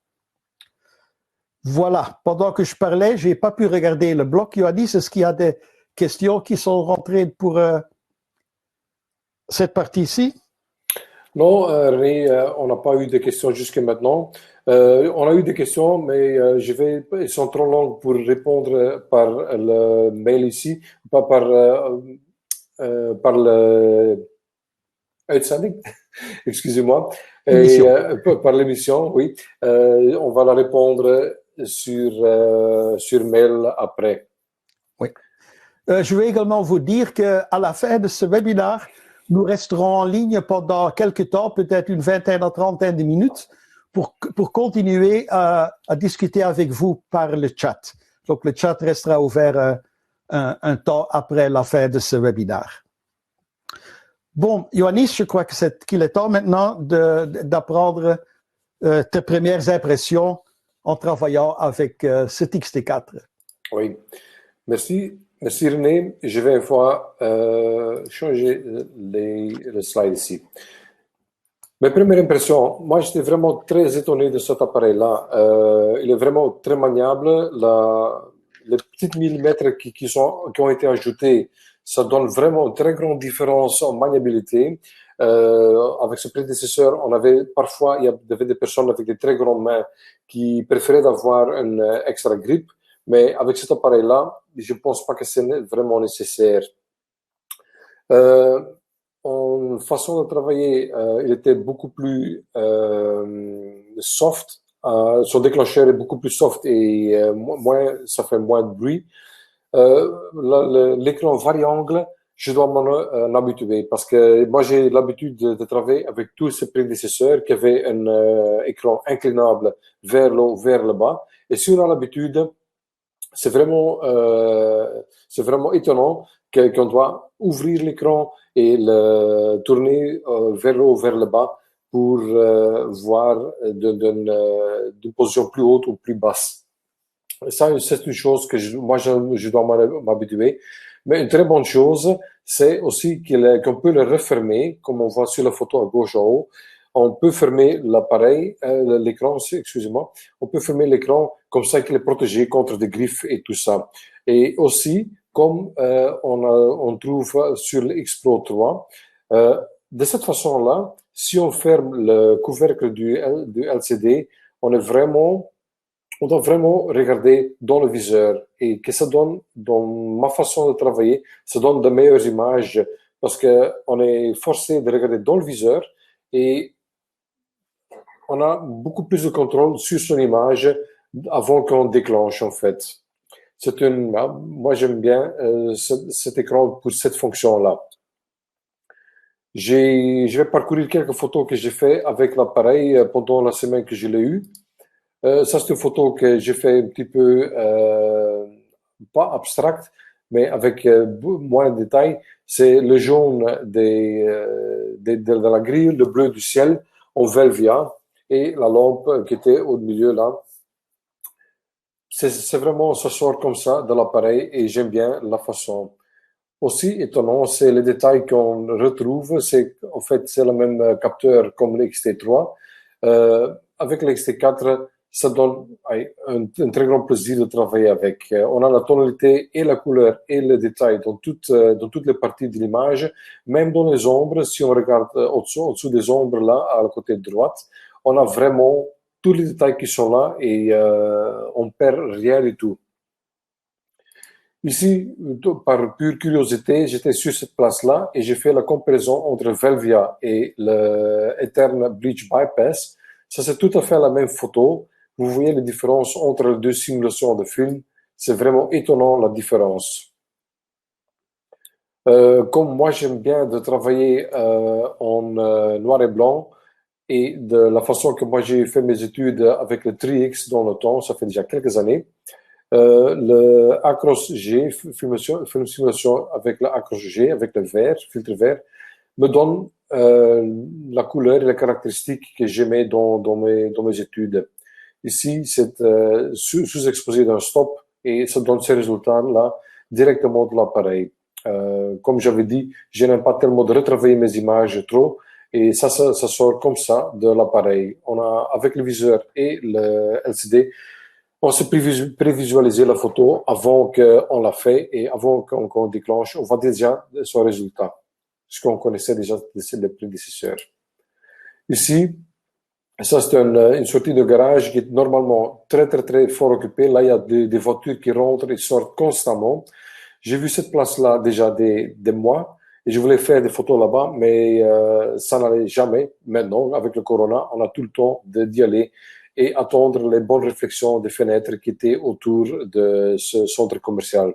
Voilà, pendant que je parlais, je n'ai pas pu regarder le bloc. Yoannis, est-ce qu'il y a des questions qui sont rentrées pour cette partie-ci? Non, René, on n'a pas eu de questions jusqu'à maintenant. On a eu des questions, mais elles sont trop longues pour répondre par le mail ici, pas par par le uitzending, excusez-moi, Émission. par l'émission, oui. On va la répondre sur mail après. Oui. Je vais également vous dire qu'à la fin de ce webinaire, nous resterons en ligne pendant quelques temps, peut-être une vingtaine à trentaine de minutes, pour continuer à discuter avec vous par le chat. Donc, le chat restera ouvert un temps après la fin de ce webinaire. Bon, Ioannis, je crois qu'il est temps maintenant d'apprendre tes premières impressions en travaillant avec cet XT4. Oui, merci. Merci René. Je vais une fois changer le slide ici. Mes premières impressions, moi j'étais vraiment très étonné de cet appareil-là. Il est vraiment très maniable. Les petits millimètres qui ont été ajoutés, ça donne vraiment une très grande différence en maniabilité. Avec ce prédécesseur, il y avait des personnes avec des très grandes mains qui préféraient avoir une extra grip. Mais avec cet appareil-là, je ne pense pas que c'est vraiment nécessaire. En façon de travailler, il était beaucoup plus soft. Son déclencheur est beaucoup plus soft et ça fait moins de bruit. L'écran variangle, je dois m'en habituer parce que moi j'ai l'habitude de travailler avec tous ces prédécesseurs qui avaient un écran inclinable vers le haut, vers le bas. Et si on a l'habitude, c'est vraiment étonnant qu'on doit ouvrir l'écran et le tourner vers le haut, vers le bas pour voir d'une position plus haute ou plus basse. Ça, c'est une chose que je dois m'habituer. Mais une très bonne chose, c'est aussi qu'on peut le refermer, comme on voit sur la photo à gauche en haut. On peut fermer l'appareil, l'écran, excusez-moi. On peut fermer l'écran comme ça qu'il est protégé contre des griffes et tout ça. Et aussi, comme on trouve sur le X Pro 3, de cette façon-là, si on ferme le couvercle du LCD, on doit vraiment regarder dans le viseur et que ça donne, dans ma façon de travailler, ça donne de meilleures images parce qu'on est forcé de regarder dans le viseur et on a beaucoup plus de contrôle sur son image avant qu'on déclenche en fait. Moi j'aime bien cet écran pour cette fonction-là. Je vais parcourir quelques photos que j'ai fait avec l'appareil pendant la semaine que je l'ai eu. Ça, c'est une photo que j'ai fait un petit peu, pas abstracte, mais avec moins de détails. C'est le jaune de la grille, le bleu du ciel en Velvia et la lampe qui était au milieu là. C'est vraiment, ça sort comme ça de l'appareil et j'aime bien la façon. Aussi étonnant, c'est les détails qu'on retrouve. En fait, c'est le même capteur comme l'XT3. Avec l'XT4, ça donne un très grand plaisir de travailler avec. On a la tonalité et la couleur et le détail dans toutes les parties de l'image, même dans les ombres. Si on regarde au-dessous des ombres là, à la côté droite, on a vraiment tous les détails qui sont là et on perd rien du tout. Ici, par pure curiosité, j'étais sur cette place-là et j'ai fait la comparaison entre Velvia et le Eterne Bleach Bypass. Ça, c'est tout à fait la même photo. Vous voyez les différences entre les deux simulations de film. C'est vraiment étonnant la différence. Comme moi, j'aime bien de travailler en noir et blanc et de la façon que moi j'ai fait mes études avec le 3X dans le temps, ça fait déjà quelques années. Le Acros G, film simulation avec le Acros G, avec le vert, filtre vert, me donne la couleur et les caractéristiques que j'aimais dans mes études. Ici, c'est sous-exposé d'un stop et ça donne ces résultats-là directement de l'appareil. Comme j'avais dit, je n'aime pas tellement de retravailler mes images trop et ça sort comme ça de l'appareil. On a, avec le viseur et le LCD, on s'est prévisualisé la photo avant qu'on l'a fait et avant qu'on déclenche, on voit déjà son résultat, ce qu'on connaissait déjà des prédécesseurs. Ici, ça c'est une sortie de garage qui est normalement très très très fort occupée. Là, il y a des voitures qui rentrent et sortent constamment. J'ai vu cette place-là déjà des mois Et je voulais faire des photos là-bas, mais ça n'allait jamais. Maintenant, avec le corona, on a tout le temps d'y aller et attendre les bonnes réflexions des fenêtres qui étaient autour de ce centre commercial.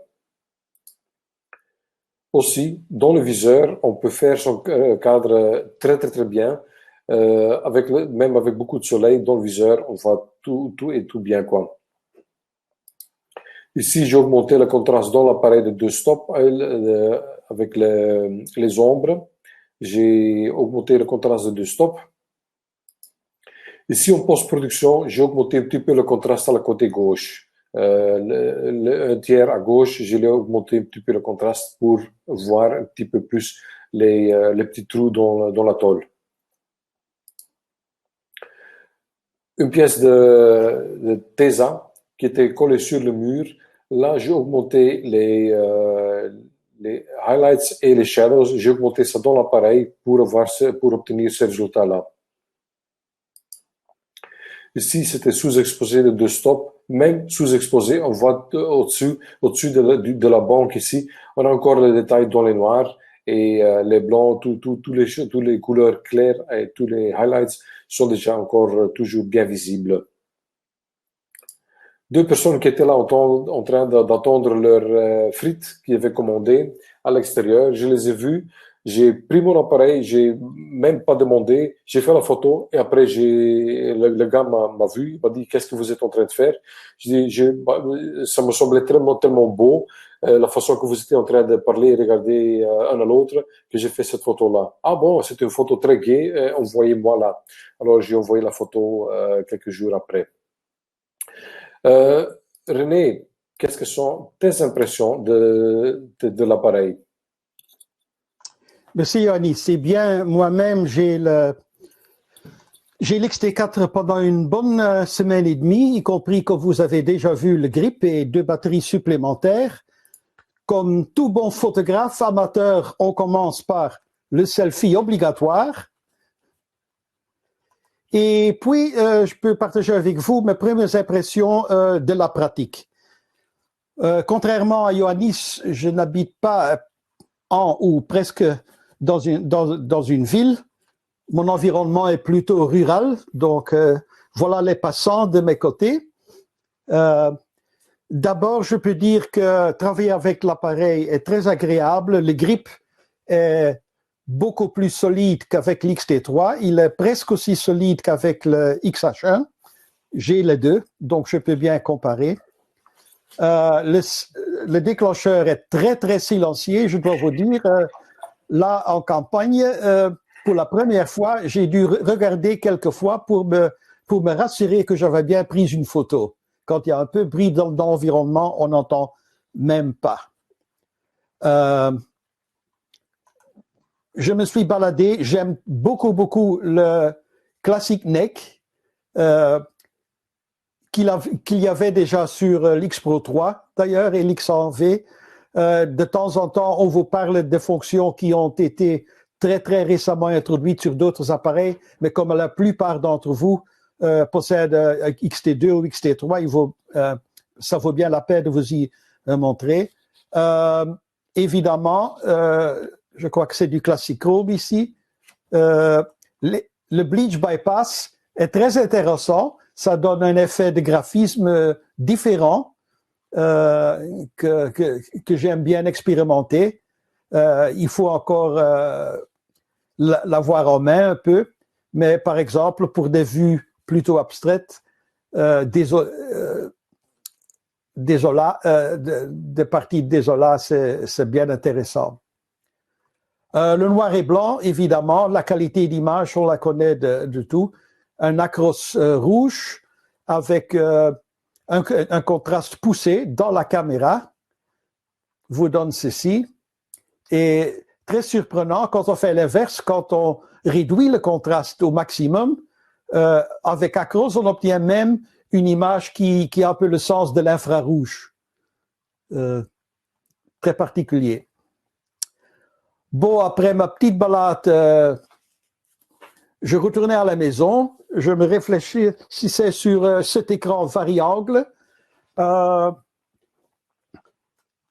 Aussi, dans le viseur, on peut faire son cadre très très très bien. Même avec beaucoup de soleil dans le viseur, on voit tout et tout bien, quoi. Ici, j'ai augmenté le contraste dans l'appareil de 2 stops avec les ombres. J'ai augmenté le contraste de 2 stops. Ici, en post-production, j'ai augmenté un petit peu le contraste à la côté gauche. Un tiers à gauche, je l'ai augmenté un petit peu le contraste pour voir un petit peu plus les petits trous dans la tôle. Une pièce de Tesa qui était collée sur le mur. Là, j'ai augmenté les highlights et les shadows. J'ai augmenté ça dans l'appareil pour obtenir ce résultat-là. Ici, c'était sous-exposé de 2 stops. Même sous-exposé, on voit au-dessus de la banque ici, on a encore les détails dans les noirs et les blancs, tous les couleurs claires et tous les highlights sont déjà encore toujours bien visibles. 2 personnes qui étaient là en train d'attendre leurs frites qu'ils avaient commandées à l'extérieur, je les ai vus. J'ai pris mon appareil, j'ai même pas demandé, j'ai fait la photo et après le gars m'a vu, il m'a dit qu'est-ce que vous êtes en train de faire? Ça me semblait tellement beau, la façon que vous étiez en train de parler et regarder un à l'autre, que j'ai fait cette photo-là. Ah bon, c'était une photo très gaie, envoyez-moi là. Alors j'ai envoyé la photo quelques jours après. René, qu'est-ce que sont tes impressions de l'appareil? Merci Yannis, c'est bien, moi-même j'ai l'XT4 pendant une bonne semaine et demie, y compris que vous avez déjà vu le grip et 2 batteries supplémentaires. Comme tout bon photographe amateur, on commence par le selfie obligatoire. Et puis, je peux partager avec vous mes premières impressions de la pratique. Contrairement à Ioannis, je n'habite pas en ou presque dans une ville. Mon environnement est plutôt rural, donc voilà les passants de mes côtés. D'abord, je peux dire que travailler avec l'appareil est très agréable. Le grip est beaucoup plus solide qu'avec l'XT3. Il est presque aussi solide qu'avec le XH1. J'ai les deux, donc je peux bien comparer. Le déclencheur est très, très silencieux, je dois vous dire. Là, en campagne, pour la première fois, j'ai dû regarder quelques fois pour me rassurer que j'avais bien pris une photo. Quand il y a un peu de bruit dans l'environnement, on n'entend même pas. Je me suis baladé, j'aime beaucoup le classique neck qu'il y avait déjà sur l'X Pro 3 d'ailleurs et l'X100V. De temps en temps, on vous parle de fonctions qui ont été très récemment introduites sur d'autres appareils, mais comme la plupart d'entre vous possèdent XT2 ou XT3, ça vaut bien la peine de vous y montrer. Évidemment, je crois que c'est du classique Chrome ici. Le Bleach Bypass est très intéressant. Ça donne un effet de graphisme différent que j'aime bien expérimenter. Il faut encore l'avoir en main un peu, mais par exemple, pour des vues plutôt abstraites, des parties désola, c'est bien intéressant. Le noir et blanc, évidemment, la qualité d'image, on la connaît de tout. Un Acros rouge avec un contraste poussé dans la caméra vous donne ceci. Et très surprenant, quand on fait l'inverse, quand on réduit le contraste au maximum, avec Acros, on obtient même une image qui a un peu le sens de l'infrarouge. Très particulier. Bon, après ma petite balade, je retournais à la maison, je me réfléchissais sur cet écran variangle.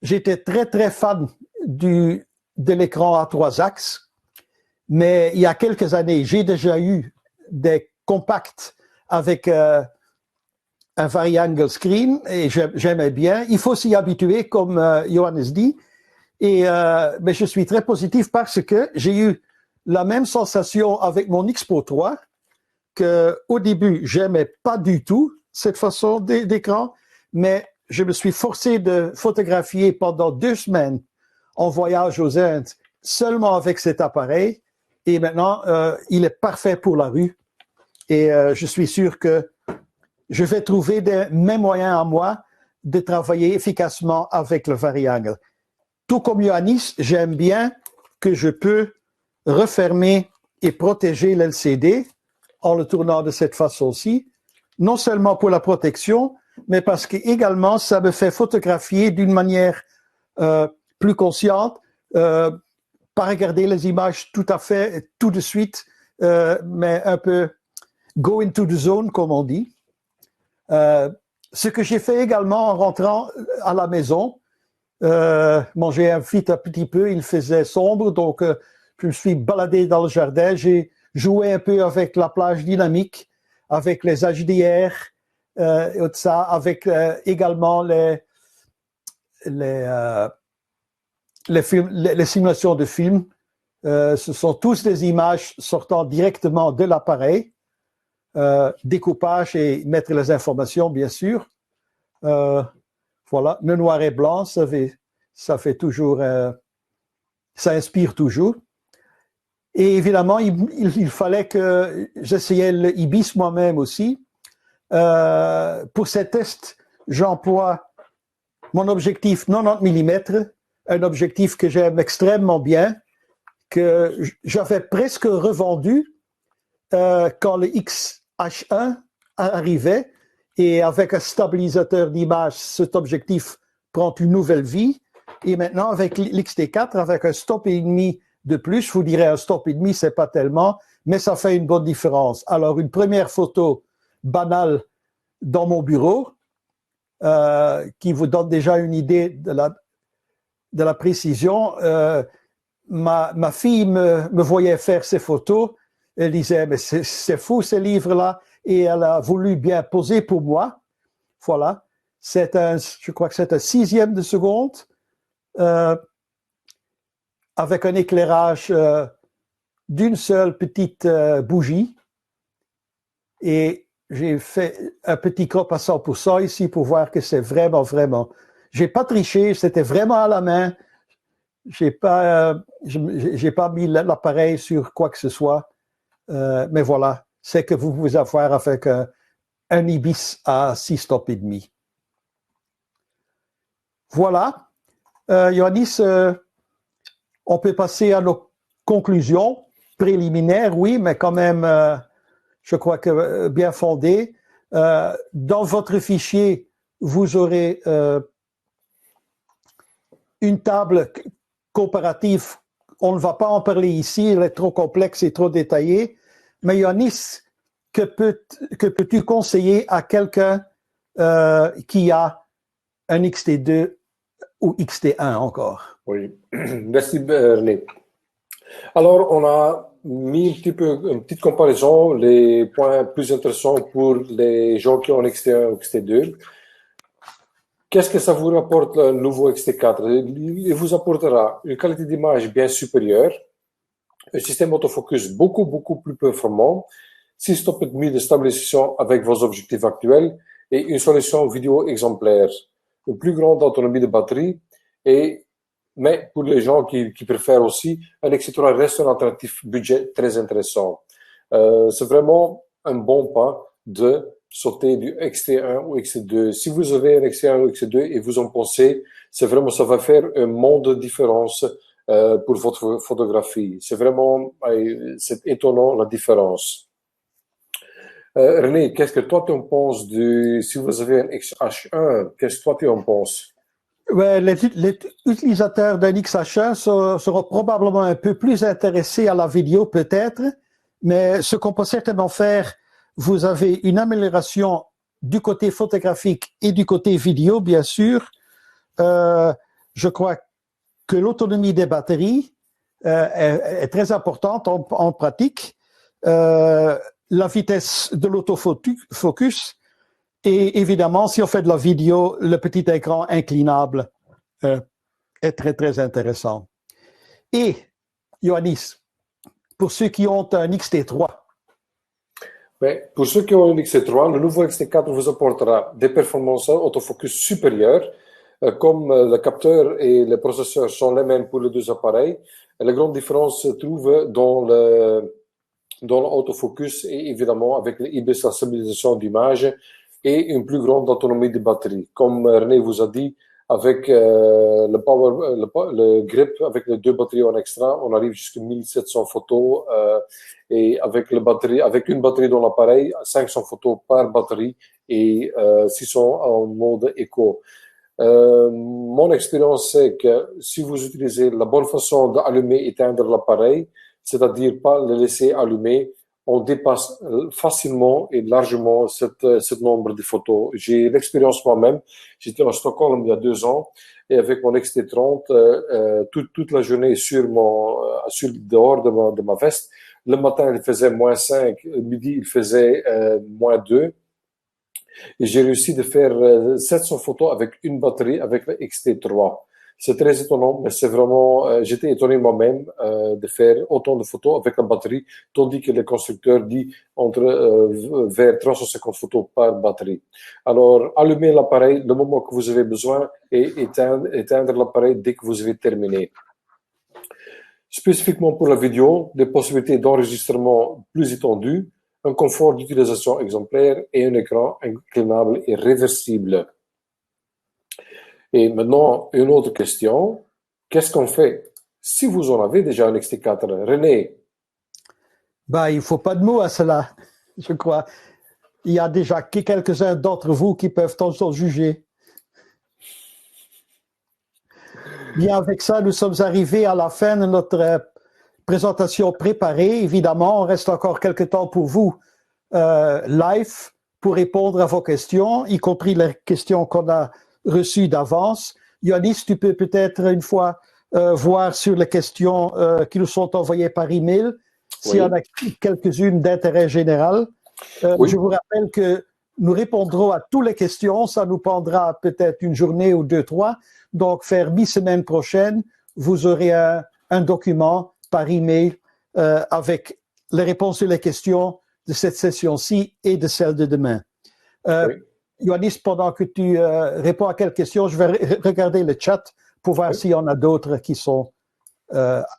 J'étais très fan du de l'écran à 3 axes, mais il y a quelques années, j'ai déjà eu des compacts avec un variangle screen et j'aimais bien. Il faut s'y habituer, comme Johannes dit. Mais je suis très positif parce que j'ai eu la même sensation avec mon Expo 3 qu'au début, j'aimais pas du tout cette façon d'écran, mais je me suis forcé de photographier pendant 2 semaines en voyage aux Indes seulement avec cet appareil. Et maintenant, il est parfait pour la rue. Et je suis sûr que je vais trouver des mêmes moyens à moi de travailler efficacement avec le variangle. Tout comme Ioannis, j'aime bien que je peux refermer et protéger l'LCD en le tournant de cette façon-ci, non seulement pour la protection, mais parce que également ça me fait photographier d'une manière plus consciente, pas regarder les images tout à fait, tout de suite, mais un peu go into the zone, comme on dit. Ce que j'ai fait également en rentrant à la maison, j'ai vite un petit peu, il faisait sombre, donc je me suis baladé dans le jardin, j'ai joué un peu avec la plage dynamique, avec les HDR, et tout ça, avec également les simulations de films. Ce sont tous des images sortant directement de l'appareil, découpage et mettre les informations, bien sûr. Voilà, le noir et blanc, ça fait toujours, ça inspire toujours. Et évidemment, il fallait que j'essayais le IBIS moi-même aussi. Pour ces tests, j'emploie mon objectif 90 mm, un objectif que j'aime extrêmement bien, que j'avais presque revendu quand le XH1 arrivait. Et avec un stabilisateur d'image, cet objectif prend une nouvelle vie. Et maintenant, avec l'XT4, avec un stop et demi de plus, je vous dirais un stop et demi, c'est pas tellement, mais ça fait une bonne différence. Alors, une première photo banale dans mon bureau, qui vous donne déjà une idée de la précision. Ma fille me voyait faire ces photos. Elle disait, mais c'est fou ces livres-là. Et elle a voulu bien poser pour moi. Voilà. Je crois que c'est un 1/6 de seconde, avec un éclairage d'une seule petite bougie. Et j'ai fait un petit crop à 100% ici pour voir que c'est vraiment, vraiment. J'ai pas triché, c'était vraiment à la main. J'ai pas mis l'appareil sur quoi que ce soit. Mais voilà, c'est que vous pouvez avoir avec un IBIS à 6 stops et demi. Voilà. Ioannis, on peut passer à nos conclusions préliminaires, oui, mais quand même, je crois que bien fondées. Dans votre fichier, vous aurez une table comparative. On ne va pas en parler ici, elle est trop complexe et trop détaillée. Mais Ioannis, que peux-tu conseiller à quelqu'un qui a un XT2 ou XT1 encore? Oui, merci René. Alors, on a mis une petite comparaison, les points plus intéressants pour les gens qui ont XT1 ou XT2. Qu'est-ce que ça vous rapporte le nouveau XT4? Il vous apportera une qualité d'image bien supérieure, un système autofocus beaucoup, beaucoup plus performant, 6 stops et demi de stabilisation avec vos objectifs actuels et une solution vidéo exemplaire, une plus grande autonomie de batterie mais pour les gens qui préfèrent aussi, un XT3 reste un alternatif budget très intéressant. C'est vraiment un bon pas de sauter du XT1 ou XT2. Si vous avez un XT1 ou XT2 et vous en pensez, ça va faire un monde de différence pour votre photographie. C'est étonnant la différence. René, qu'est-ce que toi tu en penses si vous avez un XH1, qu'est-ce que toi tu en penses? Ouais, les utilisateurs d'un XH1 seront probablement un peu plus intéressés à la vidéo peut-être, mais ce qu'on peut certainement faire, vous avez une amélioration du côté photographique et du côté vidéo, bien sûr. Je crois que l'autonomie des batteries est très importante en pratique. La vitesse de l'autofocus et évidemment, si on fait de la vidéo, le petit écran inclinable est très, très intéressant. Et, Ioannis, pour ceux qui ont un XT3. Mais pour ceux qui ont un XT3, le nouveau XT4 vous apportera des performances autofocus supérieures. Comme le capteur et le processeur sont les mêmes pour les deux appareils, la grande différence se trouve dans l'autofocus et évidemment avec l'IBIS, la stabilisation d'image et une plus grande autonomie de batterie. Comme René vous a dit, avec le grip, avec les deux batteries en extra, on arrive jusqu'à 1700 photos et avec une batterie dans l'appareil, 500 photos par batterie et 600 en mode éco. Mon expérience, c'est que si vous utilisez la bonne façon d'allumer et éteindre l'appareil, c'est-à-dire pas le laisser allumer, on dépasse facilement et largement ce nombre de photos. J'ai l'expérience moi-même. J'étais à Stockholm il y a 2 ans et avec mon XT30, toute la journée dehors de ma veste. Le matin, il faisait -5, le midi, il faisait -2. Et j'ai réussi de faire 700 photos avec une batterie avec le XT3. C'est très étonnant, mais c'est vraiment, j'étais étonné moi-même de faire autant de photos avec la batterie, tandis que le constructeur dit vers 350 photos par batterie. Alors, allumez l'appareil le moment que vous avez besoin et éteindre l'appareil dès que vous avez terminé. Spécifiquement pour la vidéo, des possibilités d'enregistrement plus étendues, un confort d'utilisation exemplaire et un écran inclinable et réversible. Et maintenant, une autre question. Qu'est-ce qu'on fait si vous en avez déjà un XT4? René? Il ne faut pas de mots à cela, je crois. Il y a déjà quelques-uns d'entre vous qui peuvent en juger. Bien, avec ça, nous sommes arrivés à la fin de notre présentation préparée. Évidemment, on reste encore quelques temps pour vous live pour répondre à vos questions, y compris les questions qu'on a reçues d'avance. Ioannis, tu peux peut-être une fois voir sur les questions qui nous sont envoyées par email, s'il y en a quelques-unes d'intérêt général. Je vous rappelle que nous répondrons à toutes les questions. Ça nous prendra peut-être une journée ou 2, 3. Donc, vers mi-semaine prochaine, vous aurez un document par email avec les réponses sur les questions de cette session-ci et de celle de demain. Ioannis, pendant que tu réponds à quelques questions, je vais regarder le chat pour voir s'il y en a d'autres qui sont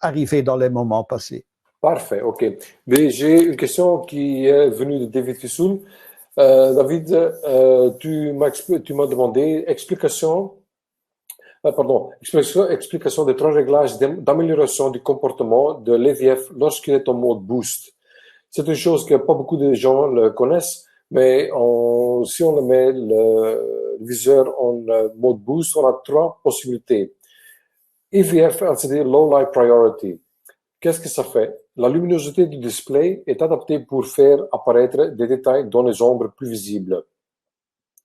arrivés dans les moments passés. Parfait, ok. Mais j'ai une question qui est venue de David Fissoul. David, tu m'as demandé explication des 3 réglages d'amélioration du comportement de l'EVF lorsqu'il est en mode boost. C'est une chose que pas beaucoup de gens le connaissent, mais si on met le viseur en mode boost, on a 3 possibilités. EVF LCD Low Light Priority. Qu'est-ce que ça fait? La luminosité du display est adaptée pour faire apparaître des détails dans les ombres plus visibles.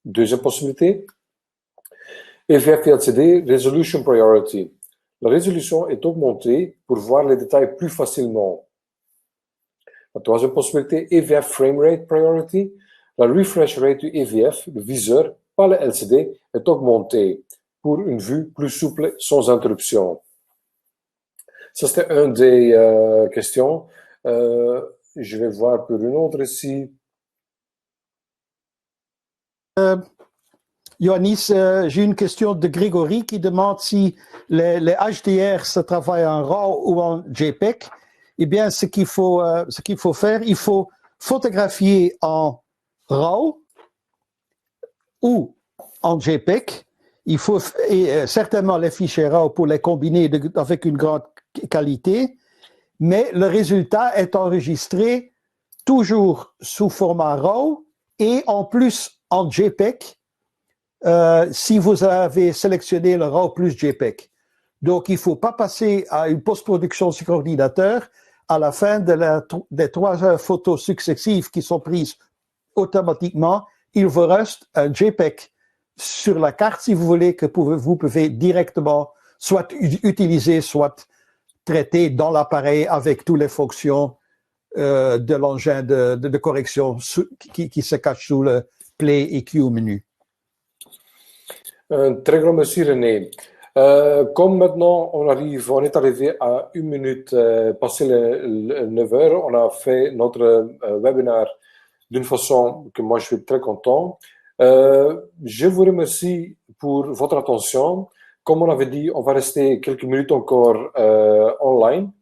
Deuxième possibilité, EVF LCD Resolution Priority. La résolution est augmentée pour voir les détails plus facilement. La troisième possibilité, EVF Frame Rate Priority. La refresh rate du EVF, le viseur, par le LCD, est augmentée pour une vue plus souple sans interruption. Ça, c'était une des questions. Je vais voir pour une autre ici. Ioannis, j'ai une question de Grégory qui demande si les HDR se travaillent en RAW ou en JPEG. Eh bien, ce qu'il faut faire, il faut photographier en RAW ou en JPEG. Il faut certainement les fichiers RAW pour les combiner avec une grande qualité, mais le résultat est enregistré toujours sous format RAW et en plus en JPEG si vous avez sélectionné le RAW plus JPEG. Donc, il ne faut pas passer à une post-production sur ordinateur à la fin des 3 photos successives qui sont prises automatiquement. Il vous reste un JPEG sur la carte si vous voulez que vous pouvez directement soit utilisé, soit traité dans l'appareil avec toutes les fonctions de l'engin de correction qui se cache sous le Play et Q menu. Un très grand merci René. Comme maintenant on est arrivé à 1 minute passé les 9 heures, on a fait notre webinaire d'une façon que moi je suis très content. Je vous remercie pour votre attention. Comme on avait dit, on va rester quelques minutes encore online.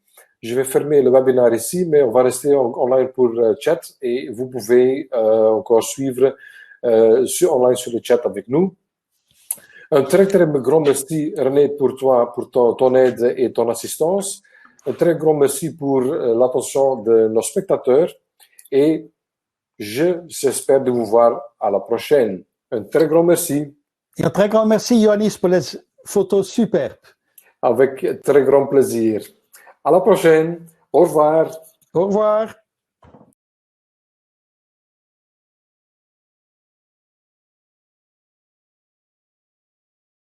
Je vais fermer le webinaire ici, mais on va rester online pour chat et vous pouvez encore suivre online sur le chat avec nous. Un très très grand merci René pour toi, pour ton aide et ton assistance. Un très grand merci pour l'attention de nos spectateurs et j'espère de vous voir à la prochaine. Un très grand merci. Et un très grand merci Ioannis pour les photos superbes. Avec très grand plaisir. À la prochaine. Au revoir. Au revoir.